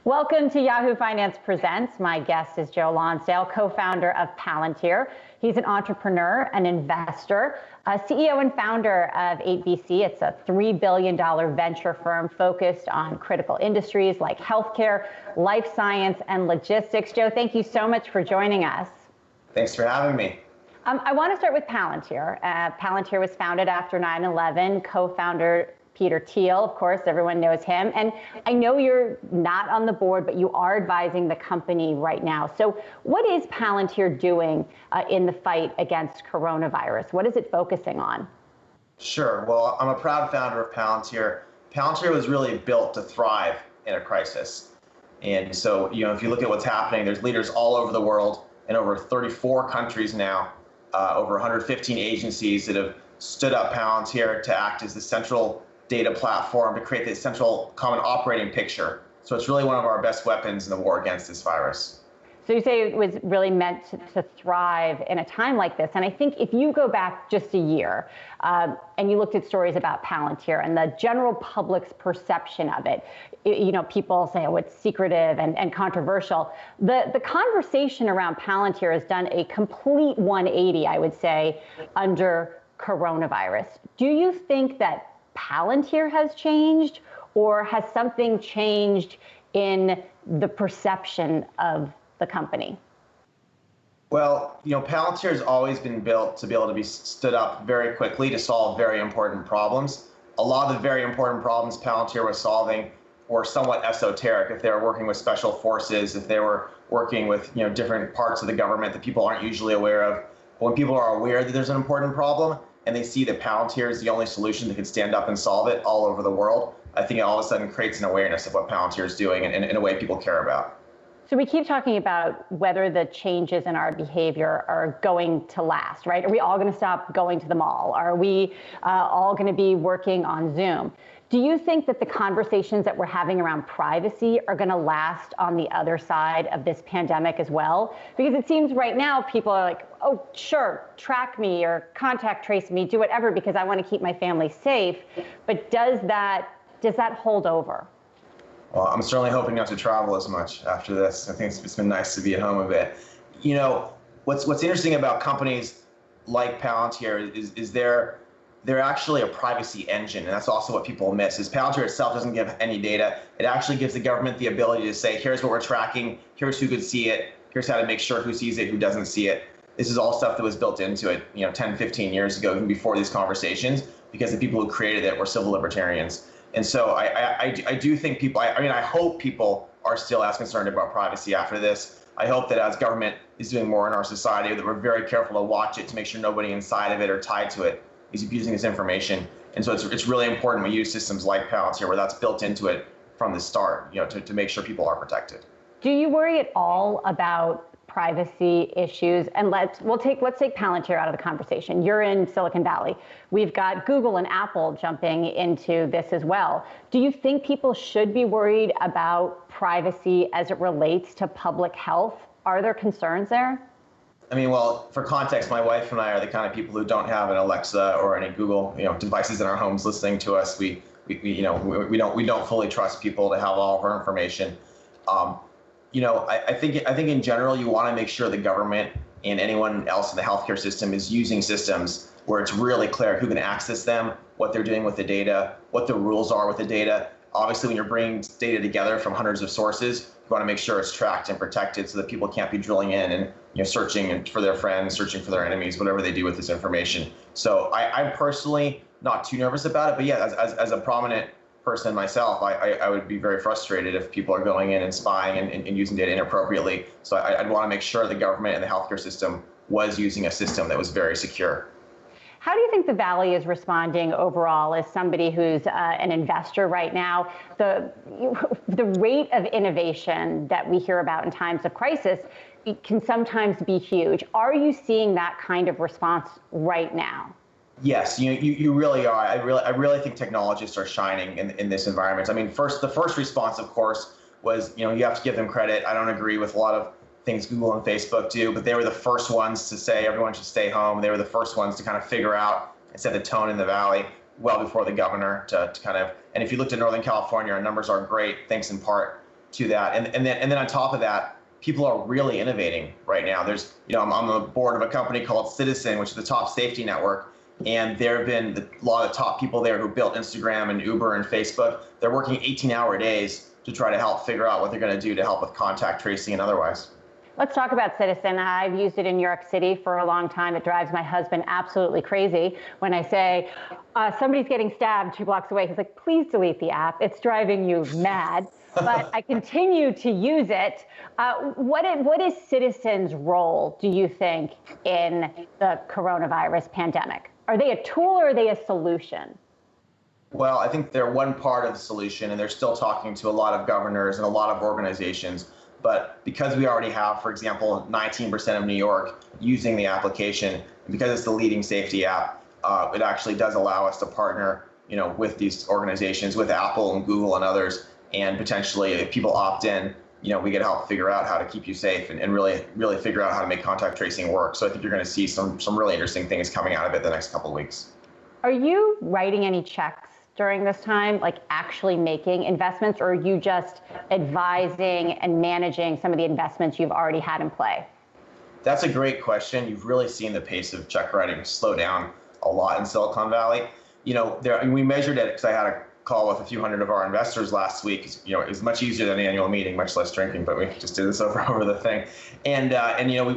Welcome to Yahoo Finance Presents. My guest is Joe Lonsdale, co-founder of Palantir. He's an entrepreneur, an investor, a CEO and founder of 8BC. It's a $3 billion venture firm focused on critical industries like healthcare, life science, and logistics. Joe, thank you so much for joining us. Thanks for having me. I want to start with Palantir. Palantir was founded after 9/11. Co-founder Peter Thiel, of course, everyone knows him. And I know you're not on the board, but you are advising the company right now. So what is Palantir doing in the fight against coronavirus? What is it focusing on? Sure. Well, I'm a proud founder of Palantir. Palantir was really built to thrive in a crisis. And so, if you look at what's happening, there's leaders all over the world in over 34 countries now, over 115 agencies that have stood up Palantir to act as the central data platform to create the central common operating picture. So it's really one of our best weapons in the war against this virus. So you say it was really meant to thrive in a time like this. And I think if you go back just a year and you looked at stories about Palantir and the general public's perception of it, people say, oh, it's secretive and controversial. The conversation around Palantir has done a complete 180, I would say, under coronavirus. Do you think that Palantir has changed, or has something changed in the perception of the company? Well, Palantir has always been built to be able to be stood up very quickly to solve very important problems. A lot of the very important problems Palantir was solving were somewhat esoteric. If they were working with special forces, if they were working with different parts of the government that people aren't usually aware of. But when people are aware that there's an important problem, and they see that Palantir is the only solution that can stand up and solve it all over the world, I think it all of a sudden creates an awareness of what Palantir is doing and in a way people care about. So we keep talking about whether the changes in our behavior are going to last, right? Are we all going to stop going to the mall? Are we all going to be working on Zoom? Do you think that the conversations that we're having around privacy are going to last on the other side of this pandemic as well? Because it seems right now people are like, oh, sure, track me or contact trace me, do whatever because I want to keep my family safe. But does that hold over? Well, I'm certainly hoping not to travel as much after this. I think it's been nice to be at home a bit. What's interesting about companies like Palantir is they're actually a privacy engine, and that's also what people miss. Is Palantir itself doesn't give any data. It actually gives the government the ability to say, here's what we're tracking, here's who could see it, here's how to make sure who sees it, who doesn't see it. This is all stuff that was built into it 10, 15 years ago, even before these conversations, because the people who created it were civil libertarians. And so I do think I hope people are still as concerned about privacy after this. I hope that as government is doing more in our society, that we're very careful to watch it to make sure nobody inside of it or tied to it is abusing this information. And so it's really important we use systems like Palantir where that's built into it from the start, to make sure people are protected. Do you worry at all about privacy issues? And let's take Palantir out of the conversation. You're in Silicon Valley. We've got Google and Apple jumping into this as well. Do you think people should be worried about privacy as it relates to public health? Are there concerns there? Well, for context, my wife and I are the kind of people who don't have an Alexa or any Google, devices in our homes listening to us. We don't fully trust people to have all of our information. I think in general, you want to make sure the government and anyone else in the healthcare system is using systems where it's really clear who can access them, what they're doing with the data, what the rules are with the data. Obviously, when you're bringing data together from hundreds of sources, you want to make sure it's tracked and protected so that people can't be drilling in and searching for their friends, searching for their enemies, whatever they do with this information. So I'm personally not too nervous about it, but yeah, as a prominent person myself, I would be very frustrated if people are going in and spying and using data inappropriately. So I'd want to make sure the government and the healthcare system was using a system that was very secure. How do you think the Valley is responding overall as somebody who's an investor right now? The rate of innovation that we hear about in times of crisis can sometimes be huge. Are you seeing that kind of response right now? Yes, you really are. I really think technologists are shining in this environment. The first response, of course, was you have to give them credit. I don't agree with a lot of things Google and Facebook do, but they were the first ones to say everyone should stay home. They were the first ones to kind of figure out and set the tone in the Valley well before the governor to kind of. And if you looked at Northern California, our numbers are great, thanks in part to that. And then on top of that, people are really innovating right now. There's, I'm on the board of a company called Citizen, which is the top safety network. And there have been a lot of top people there who built Instagram and Uber and Facebook. They're working 18-hour days to try to help figure out what they're going to do to help with contact tracing and otherwise. Let's talk about Citizen. I've used it in New York City for a long time. It drives my husband absolutely crazy when I say, somebody's getting stabbed 2 blocks away. He's like, please delete the app. It's driving you mad. But I continue to use it. What is Citizen's role, do you think, in the coronavirus pandemic? Are they a tool or are they a solution? Well, I think they're one part of the solution, and they're still talking to a lot of governors and a lot of organizations. But because we already have, for example, 19% of New York using the application, and because it's the leading safety app, it actually does allow us to partner, with these organizations, with Apple and Google and others. And potentially, if people opt in, we can help figure out how to keep you safe and really figure out how to make contact tracing work. So I think you're going to see some really interesting things coming out of it the next couple of weeks. Are you writing any checks during this time, like actually making investments, or are you just advising and managing some of the investments you've already had in play? That's a great question. You've really seen the pace of check writing slow down a lot in Silicon Valley. We measured it because I had a call with a few hundred of our investors last week. It was much easier than an annual meeting, much less drinking, but we just did this over the thing. And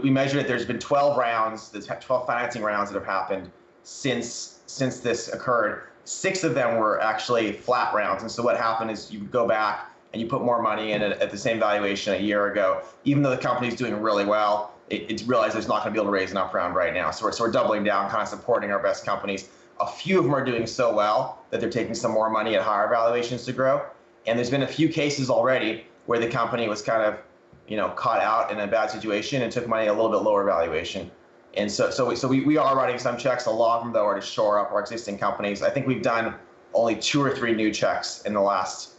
we measured it. There's been 12 rounds, the 12 financing rounds that have happened since this occurred. 6 of them were actually flat rounds. And so what happened is you go back and you put more money in it at the same valuation a year ago. Even though the company's doing really well, it's realized it's not going to be able to raise an up round right now. So we're doubling down, kind of supporting our best companies. A few of them are doing so well that they're taking some more money at higher valuations to grow. And there's been a few cases already where the company was kind of, caught out in a bad situation and took money at a little bit lower valuation. And so we are writing some checks. A lot of them, though, are to shore up our existing companies. I think we've done only 2 or 3 new checks in the last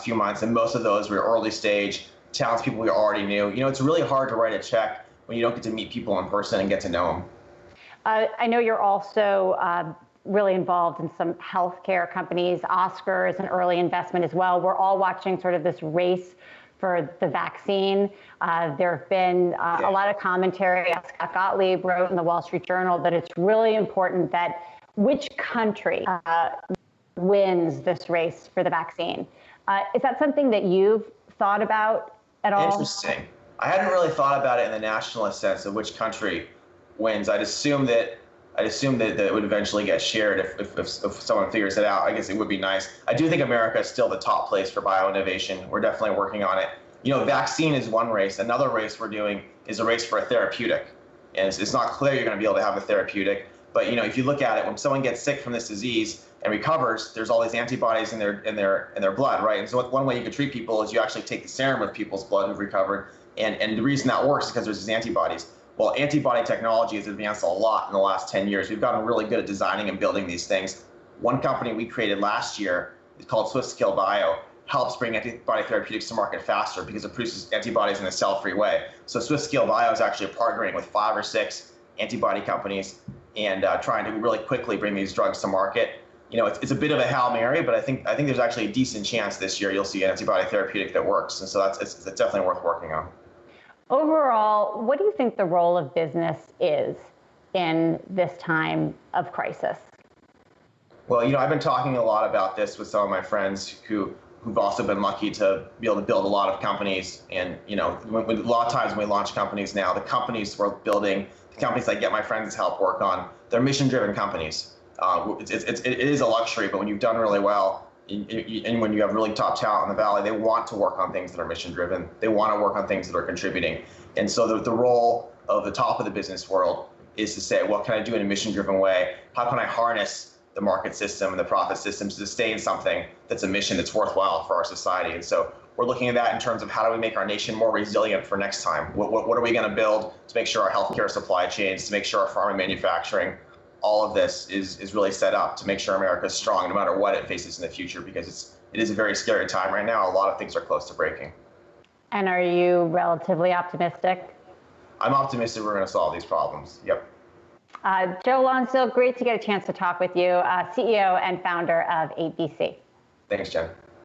few months, and most of those were early stage townspeople we already knew. It's really hard to write a check when you don't get to meet people in person and get to know them. I know you're also really involved in some healthcare companies. Oscar is an early investment as well. We're all watching sort of this race for the vaccine. There have been a lot of commentary. Scott Gottlieb wrote in the Wall Street Journal that it's really important that which country wins this race for the vaccine. Is that something that you've thought about at all? Interesting. I hadn't really thought about it in the nationalist sense of which country wins. I'd assume that it would eventually get shared if someone figures it out. I guess it would be nice. I do think America is still the top place for bioinnovation. We're definitely working on it. Vaccine is one race. Another race we're doing is a race for a therapeutic. And it's not clear you're going to be able to have a therapeutic. But if you look at it, when someone gets sick from this disease and recovers, there's all these antibodies in their blood, right? And so one way you can treat people is you actually take the serum of people's blood who've recovered. And the reason that works is because there's these antibodies. Well, antibody technology has advanced a lot in the last 10 years. We've gotten really good at designing and building these things. One company we created last year is called SwiftScale Bio, helps bring antibody therapeutics to market faster because it produces antibodies in a cell-free way. So SwiftScale Bio is actually partnering with 5 or 6 antibody companies and trying to really quickly bring these drugs to market. It's a bit of a Hail Mary, but I think there's actually a decent chance this year you'll see an antibody therapeutic that works. And so it's definitely worth working on. Overall, what do you think the role of business is in this time of crisis? Well, I've been talking a lot about this with some of my friends who've also been lucky to be able to build a lot of companies. And, a lot of times when we launch companies now, the companies we're building, the companies I get my friends' help work on, they're mission-driven companies. It is a luxury, but when you've done really well, and when you have really top talent in the Valley, they want to work on things that are mission-driven. They want to work on things that are contributing. And so the role of the top of the business world is to say, what can I do in a mission-driven way? How can I harness the market system and the profit systems to sustain something that's a mission that's worthwhile for our society? And so we're looking at that in terms of how do we make our nation more resilient for next time? What are we going to build to make sure our healthcare supply chains, to make sure our farming manufacturing, all of this is really set up to make sure America is strong no matter what it faces in the future, because it is a very scary time right now. A lot of things are close to breaking. And are you relatively optimistic? I'm optimistic we're going to solve these problems. Yep. Joe Lonsdale, great to get a chance to talk with you, CEO and founder of ABC. Thanks, Jen.